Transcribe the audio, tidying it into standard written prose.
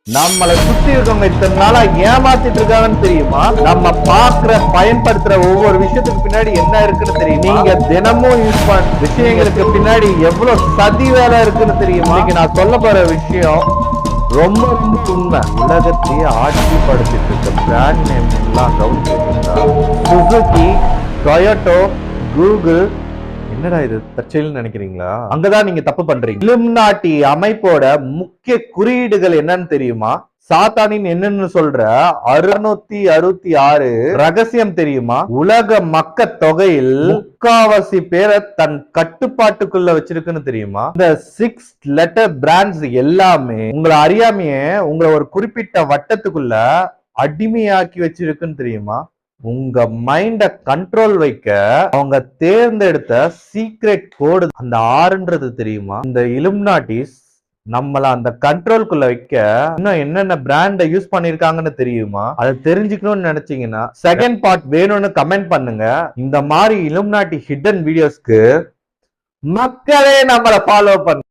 நம்மளை சுத்தி இருக்கவங்க இத்தனை நாளா ஏமாத்திட்டு இருக்காங்கன்னு தெரியுமா? நம்ம பாக்குற பயன்படுத்துற ஒவ்வொரு விஷயத்துக்கு பின்னாடி என்ன இருக்குன்னு தெரியும். நீங்க தினமும் யூஸ் பண்ண விஷயங்களுக்கு பின்னாடி எவ்வளவு சதி வேலை இருக்குன்னு தெரியுமா? இன்னைக்கு நான் சொல்ல போற விஷயம் ரொம்ப ரொம்ப உண்மை. உலகத்தையே ஆட்சிப்படுத்திட்டு இருக்க பிராண்ட் நேம் எல்லாம் கவுனிச்சிருக்கா? Suzuki, Toyota, Google. என்னடா இது தற்செயல்னு நினைக்கிறீங்களா? அங்கதான் நீங்க தப்பு பண்றீங்க. இலுமினாட்டி அமைப்போட முக்கிய குறியீடுகள் என்னன்னு தெரியுமா? சாத்தானின் என்னன்னு சொல்ற 666 ரகசியம் தெரியுமா? உலக மக்க தொகையில் 3/4 பேரை தன் கட்டுப்பாட்டுக்குள்ள வச்சிருக்குன்னு தெரியுமா? இந்த 6 லெட்டர் பிராண்ட்ஸ் எல்லாமே உங்களை அறியாமையே உங்களை ஒரு குறிப்பிட்ட வட்டத்துக்குள்ள அடிமையாக்கி வச்சிருக்குன்னு தெரியுமா? உங்க மைண்ட கண்ட்ரோல் வைக்க அவங்க தேர்ந்தெடுத்த சீக்ரெட் கோடு அந்த ஆறுன்றது தெரியுமா? இந்த இலுமினாட்டிஸ் நம்மள அந்த கண்ட்ரோல்குள்ள வைக்க இன்னும் என்னென்ன பிராண்ட யூஸ் பண்ணிருக்காங்கன்னு தெரியுமா? அதை தெரிஞ்சுக்கணும்னு நினைச்சீங்கன்னா செகண்ட் பார்ட் வேணும்னு கமெண்ட் பண்ணுங்க. இந்த மாதிரி இலுமினாட்டி ஹிடன் வீடியோஸ்க்கு மக்களே நம்மளை ஃபாலோ பண்ணுங்க.